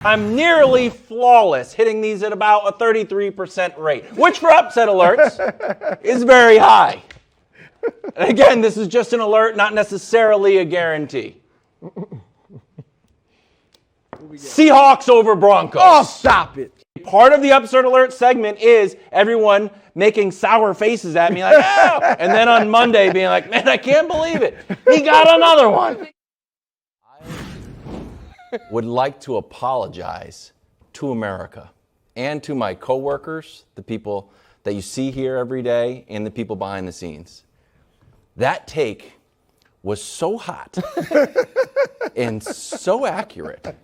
I'm nearly flawless, hitting these at about a 33% rate, which for upset alerts is very high. And again, this is just an alert, not necessarily a guarantee. Seahawks over Broncos. Oh, stop it. Part of the upset alert segment is everyone making sour faces at me like, oh! And then on Monday being like, man, I can't believe it. He got another one. I would like to apologize to America and to my coworkers, the people that you see here every day, and the people behind the scenes. That take was so hot and so accurate.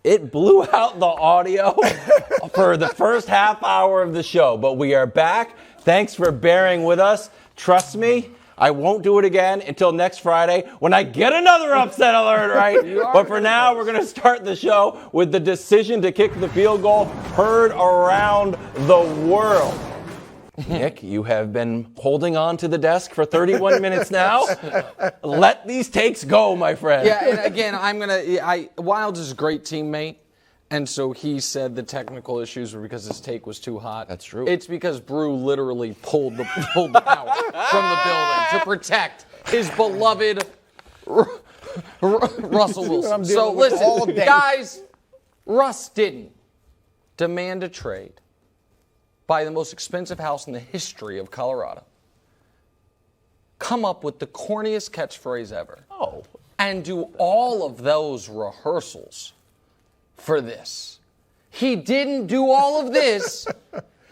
It blew out the audio for the first half hour of the show, but we are back. Thanks for bearing with us. Trust me, I won't do it again until next Friday when I get another upset alert, right? But for now, we're going to start the show with the decision to kick the field goal heard around the world. Nick, you have been holding on to the desk for 31 minutes now. Let these takes go, my friend. Yeah, and again, Wildes is a great teammate, and so he said the technical issues were because his take was too hot. That's true. It's because Brew literally pulled the power from the building to protect his beloved Russell Wilson. So listen, guys, Russ didn't demand a trade, buy the most expensive house in the history of Colorado, come up with the corniest catchphrase ever, and do all of those rehearsals for this. He didn't do all of this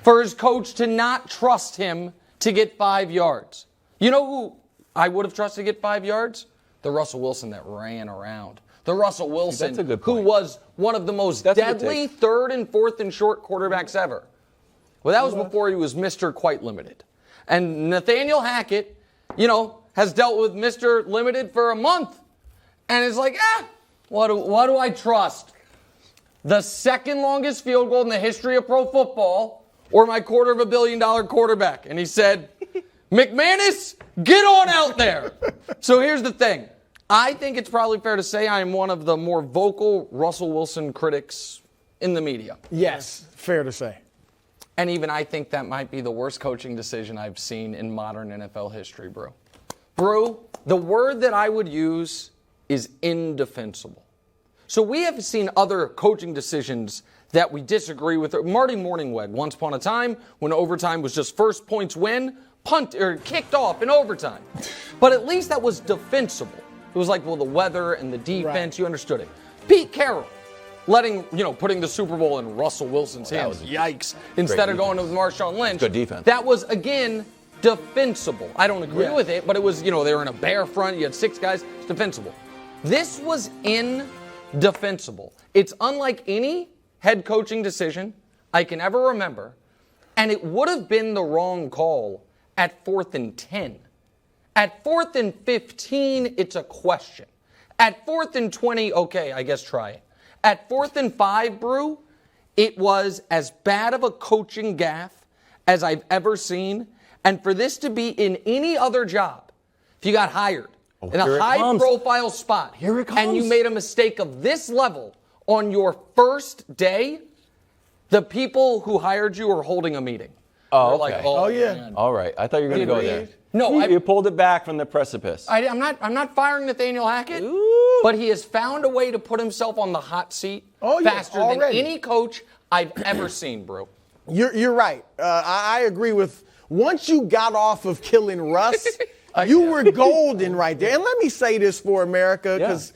for his coach to not trust him to get 5 yards. You know who I would have trusted to get 5 yards? The Russell Wilson that ran around. The Russell Wilson who was one of the most deadly third and fourth and short quarterbacks ever. Well, that was before he was Mr. Quite Limited. And Nathaniel Hackett, has dealt with Mr. Limited for a month. And it's like, what do I trust? The second longest field goal in the history of pro football or my $250 million quarterback? And he said, McManus, get on out there. So here's the thing. I think it's probably fair to say I am one of the more vocal Russell Wilson critics in the media. Yes, fair to say. And even I think that might be the worst coaching decision I've seen in modern NFL history, Brew. Brew, the word that I would use is indefensible. So we have seen other coaching decisions that we disagree with. Marty Morningweg, once upon a time, when overtime was just first points win, punt or kicked off in overtime. But at least that was defensible. It was like, the weather and the defense, you understood it. Pete Carroll. Putting the Super Bowl in Russell Wilson's hands. Yikes. Instead of going with Marshawn Lynch. Good defense. That was, again, defensible. I don't agree with it, but it was, they were in a bear front. You had 6 guys. It's defensible. This was indefensible. It's unlike any head coaching decision I can ever remember, and it would have been the wrong call at 4th and 10. At 4th and 15, it's a question. At 4th and 20, okay, I guess try it. At 4th and 5, Brew, it was as bad of a coaching gaffe as I've ever seen. And for this to be in any other job, if you got hired in a high-profile spot and you made a mistake of this level on your first day, the people who hired you are holding a meeting. Oh, okay. Man. All right. I thought you were going to go there. No, you pulled it back from the precipice. I'm not firing Nathaniel Hackett, but he has found a way to put himself on the hot seat faster than any coach I've ever seen, bro. You're right. I agree with. Once you got off of killing Russ, you were golden right there. And let me say this for America, because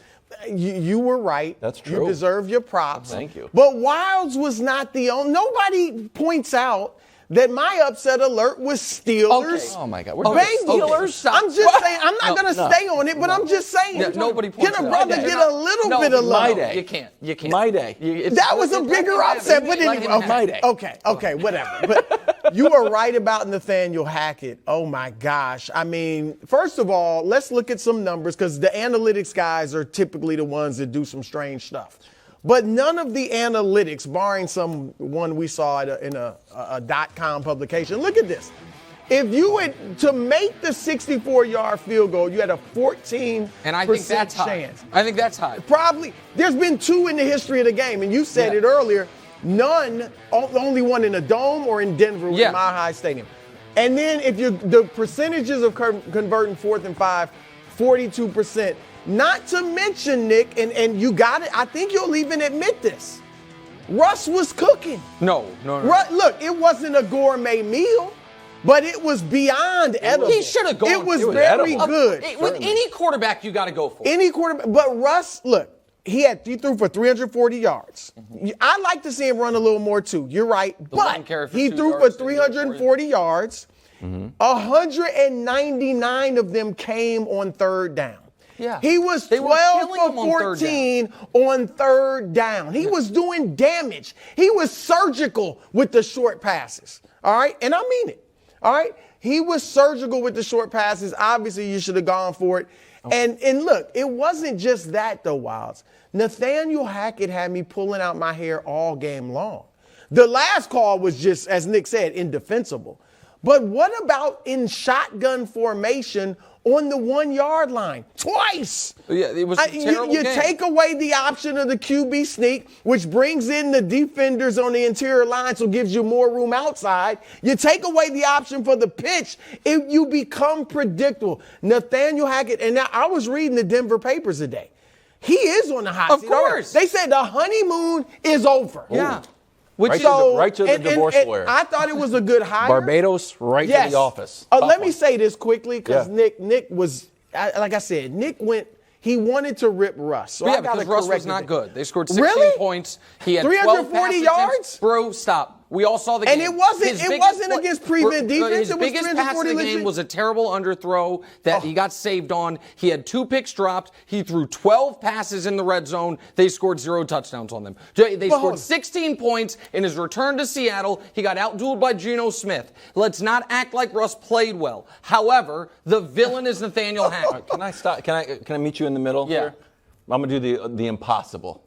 you were right. That's true. You deserve your props. Thank you. But Wildes was not the only. Nobody points out that my upset alert was Steelers. Okay. Oh, my God. Bengals. I'm just saying. I'm not going to stay on it, but I'm just saying. Yeah, nobody points Can a brother get a little bit of love? My day. You can't. My day. That was a bigger upset, but anyway. My day. Okay, whatever. But you are right about Nathaniel Hackett. Oh, my gosh. I mean, first of all, let's look at some numbers, because the analytics guys are typically the ones that do some strange stuff. But none of the analytics, barring some one we saw in a .com publication, look at this. If you would to make the 64-yard field goal, you had a 14% And I think that's chance. high. I think that's high. Probably. There's been 2 in the history of the game, and you said it earlier. None, only one in a dome or in Denver with Mile High Stadium. And then the percentages of converting 4th and 5, 42%. Not to mention, Nick, and you got it. I think you'll even admit this. Russ was cooking. No. Look, it wasn't a gourmet meal, but it was beyond edible. He should have gone. It was very good. With any quarterback, you got to go for it. Any quarterback. But Russ, look, he threw for 340 yards. I'd like to see him run a little more, too. You're right. But he threw for 340 yards. 199 of them came on 3rd down. Yeah. He was 12 for 14 on 3rd down. He was doing damage. He was surgical with the short passes. All right? And I mean it. All right? He was surgical with the short passes. Obviously, you should have gone for it. And look, it wasn't just that, though, Wildes. Nathaniel Hackett had me pulling out my hair all game long. The last call was just, as Nick said, indefensible. But what about in shotgun formation on the 1-yard line? Twice. Yeah, it was a terrible you game. take away the option of the QB sneak, which brings in the defenders on the interior line, so gives you more room outside. You take away the option for the pitch, you become predictable. Nathaniel Hackett, and now I was reading the Denver papers today. He is on the hot seat. Of course. They said the honeymoon is over. Yeah. Right to the divorce lawyer. I thought it was a good hire. Barbados, right to the office. Let me say this quickly, because Nick was, like I said, he wanted to rip Russ. So because Russ was not good. They scored 16 points. He had 340 yards? Bro, stop. We all saw the game. And it wasn't against prevent defense. His biggest pass of the game was a terrible underthrow that he got saved on. He had 2 picks dropped. He threw 12 passes in the red zone. They scored 0 touchdowns on them. They scored 16 points in his return to Seattle. He got outdueled by Geno Smith. Let's not act like Russ played well. However, the villain is Nathaniel Hackett. Can I stop? Can I meet you in the middle here? I'm going to do the impossible.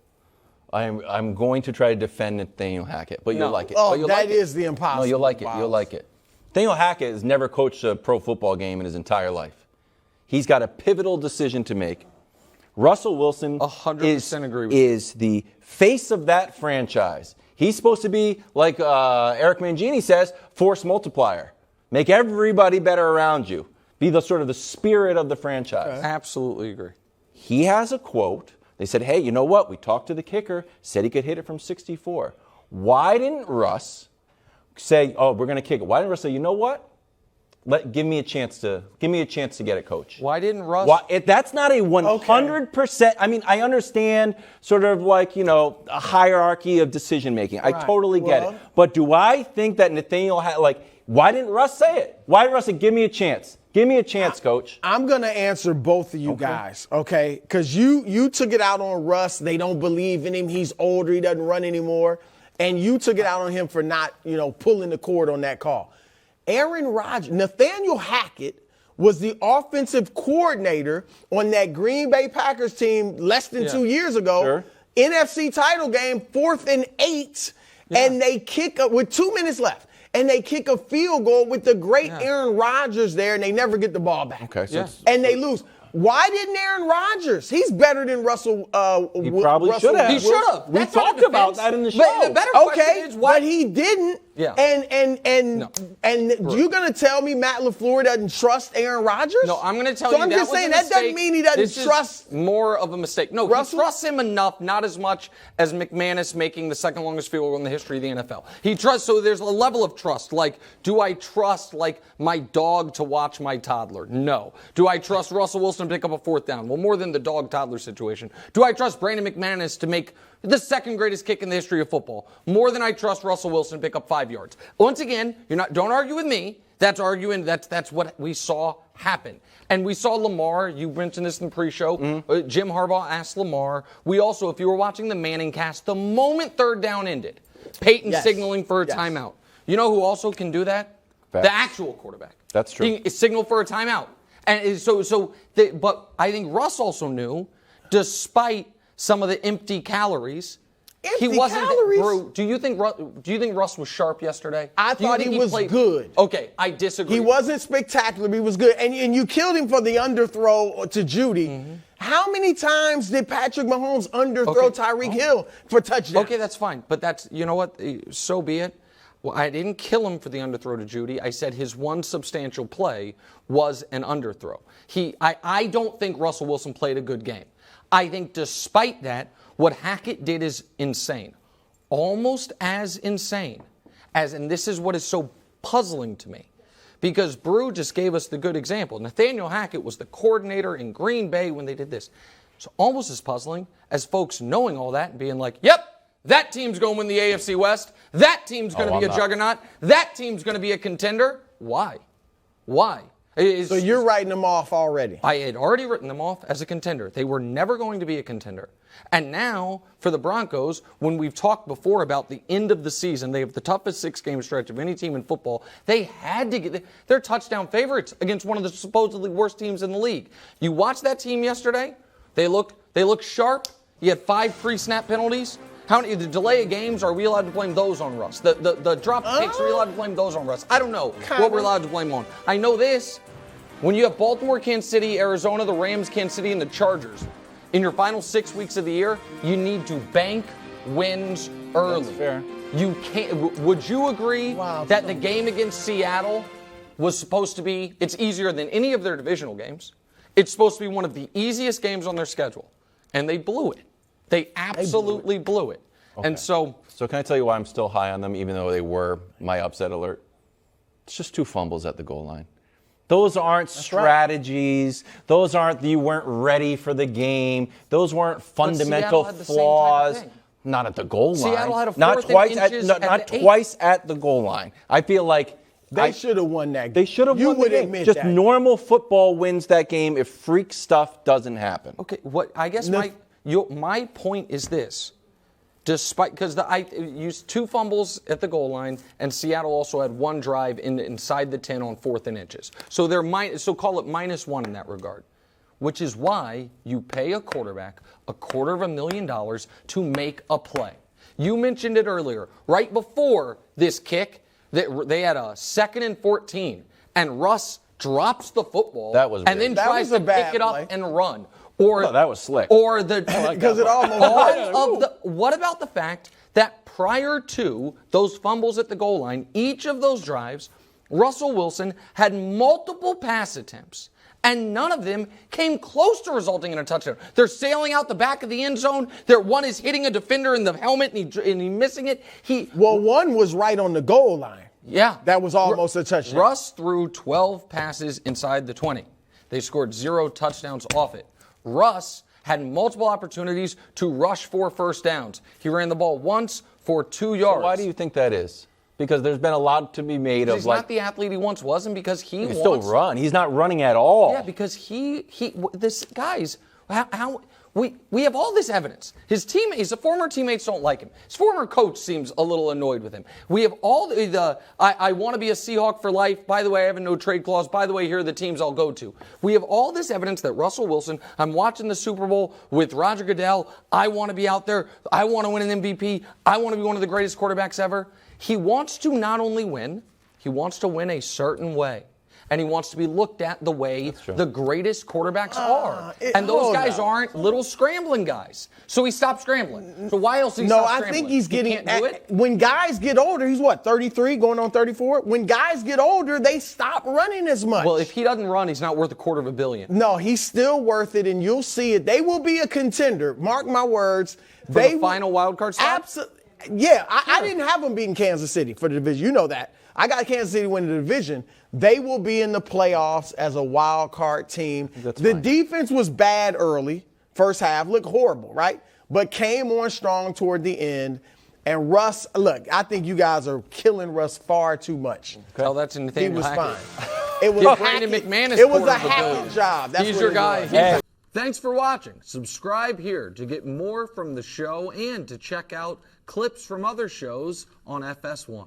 I'm going to try to defend Nathaniel Hackett, but you'll like it. That is the impossible. No, you'll like it. You'll like it. Nathaniel Hackett has never coached a pro football game in his entire life. He's got a pivotal decision to make. Russell Wilson 100% agree with is the face of that franchise. He's supposed to be, like Eric Mangini says, force multiplier. Make everybody better around you. Be the sort of the spirit of the franchise. Okay. Absolutely agree. He has a quote. They said, hey, you know what? We talked to the kicker, said he could hit it from 64. Why didn't Russ say, oh, we're going to kick it? Why didn't Russ say, you know what? Give me a chance to get it, coach. Why didn't Russ? That's not a 100%. I mean, I understand sort of like, a hierarchy of decision making. I totally get it. But do I think that Nathaniel why didn't Russ say it? Why didn't Russ say, give me a chance? Give me a chance, coach. I'm going to answer both of you guys, okay? Because you took it out on Russ. They don't believe in him. He's older. He doesn't run anymore. And you took it out on him for not, pulling the cord on that call. Aaron Rodgers, Nathaniel Hackett was the offensive coordinator on that Green Bay Packers team less than 2 years ago. Sure. NFC title game, 4th and 8, and they kick up with 2 minutes left. And they kick a field goal with the great Aaron Rodgers there, and they never get the ball back. Okay, and they lose. Why didn't Aaron Rodgers? He's better than Russell. He probably should have. He should have. We talked about that in the show. But the better question is why. But he didn't. Yeah. And you're going to tell me Matt LaFleur doesn't trust Aaron Rodgers? No, I'm going to tell you that. So I'm just saying that doesn't mean he doesn't trust. Is more of a mistake. No, Russell? He trusts him enough, not as much as McManus making the second longest field goal in the history of the NFL. He trusts. So there's a level of trust. Like, do I trust my dog to watch my toddler? No. Do I trust Russell Wilson to pick up a 4th down? Well, more than the dog-toddler situation. Do I trust Brandon McManus to make the second greatest kick in the history of football? More than I trust Russell Wilson to pick up 5 yards. Once again, don't argue with me. That's arguing. That's what we saw happen. And we saw Lamar. You mentioned this in the pre-show. Mm-hmm. Jim Harbaugh asked Lamar. We also, if you were watching the Manning cast, the moment 3rd down ended, Peyton signaling for a timeout. You know who also can do that? Facts. The actual quarterback. That's true. He signaled for a timeout. And but I think Russ also knew, despite some of the empty calories, Empty He wasn't. calories. Bro, do you think Russ was sharp yesterday? I Do you thought think he was good. Okay, I disagree. He wasn't spectacular, but he was good. And you killed him for the underthrow to Judy. Mm-hmm. How many times did Patrick Mahomes underthrow Tyreek Hill for touchdown? Okay, that's fine. But that's, you know what? So be it. Well, I didn't kill him for the underthrow to Judy. I said his one substantial play was an underthrow. I don't think Russell Wilson played a good game. I think despite that, what Hackett did is insane. Almost as insane as, and this is what is so puzzling to me, because Brew just gave us the good example. Nathaniel Hackett was the coordinator in Green Bay when they did this. So almost as puzzling as folks knowing all that and being like, yep, that team's going to win the AFC West. That team's going to be a juggernaut. That team's going to be a contender. Why? So you're writing them off already. I had already written them off as a contender. They were never going to be a contender. And now, for the Broncos, when we've talked before about the end of the season, they have the toughest 6-game stretch of any team in football. They had to get their touchdown favorites against one of the supposedly worst teams in the league. You watched that team yesterday? They looked sharp. You had 5 pre-snap penalties. How many, the delay of games, are we allowed to blame those on Russ? The drop kicks, are we allowed to blame those on Russ? I don't know what we're allowed to blame on. I know this. When you have Baltimore, Kansas City, Arizona, the Rams, Kansas City, and the Chargers, in your final 6 weeks of the year, you need to bank wins early. That's fair. You can't. Would you agree that the game against Seattle was supposed to be, it's easier than any of their divisional games. It's supposed to be one of the easiest games on their schedule. And they blew it. They absolutely blew it. Okay. And so can I tell you why I'm still high on them, even though they were my upset alert? It's just 2 fumbles at the goal line. Those aren't strategies. Right. Those aren't, you weren't ready for the game. Those weren't fundamental flaws. Not at the goal line. Seattle had a not twice at the goal line. I feel like they should have won that game. They should have won the game. Admit just that. Normal football wins that game if freak stuff doesn't happen. Okay, I guess my point is this. Despite, because I used 2 fumbles at the goal line, and Seattle also had 1 drive inside the 10 on 4th and inches. So so call it -1 in that regard, which is why you pay a quarterback $250,000 to make a play. You mentioned it earlier, right before this kick, that they had a 2nd and 14, and Russ drops the football and then tries to pick it up and run. Or that was slick. Or because it almost what about the fact that prior to those fumbles at the goal line, each of those drives, Russell Wilson had multiple pass attempts, and none of them came close to resulting in a touchdown. They're sailing out the back of the end zone. One is hitting a defender in the helmet and he's missing it. One was right on the goal line. Yeah, that was almost a touchdown. Russ threw 12 passes inside the 20. They scored 0 touchdowns off it. Russ had multiple opportunities to rush for first downs. He ran the ball once for 2 yards. So why do you think that is? Because there's been a lot to be made of. He's not the athlete he once was, and because he can still run. He's not running at all. Yeah, because we have all this evidence. His former teammates don't like him. His former coach seems a little annoyed with him. We have all I want to be a Seahawk for life. By the way, I have a no trade clause. By the way, here are the teams I'll go to. We have all this evidence that Russell Wilson, I'm watching the Super Bowl with Roger Goodell. I want to be out there. I want to win an MVP. I want to be one of the greatest quarterbacks ever. He wants to not only win, he wants to win a certain way. And he wants to be looked at the way the greatest quarterbacks are. And those guys aren't little scrambling guys. So he stopped scrambling. So why else did he stop scrambling? No, I think he's getting can't do it? When guys get older, he's 33, going on 34? When guys get older, they stop running as much. Well, if he doesn't run, he's not worth $250 million. No, he's still worth it, and you'll see it. They will be a contender. Mark my words. For the final wild card spot? Absolutely. Yeah, I didn't have them beating Kansas City for the division. You know that. I got Kansas City winning the division. They will be in the playoffs as a wild card team. The defense was bad early, first half, looked horrible, right? But came on strong toward the end. And Russ, look, I think you guys are killing Russ far too much. Okay. Oh, that's Nathaniel He was Hackett. fine. It was Brandon McManus. It was a Hackett job. That's He's your guy. Hey. Thanks for watching. Subscribe here to get more from the show and to check out clips from other shows on FS1.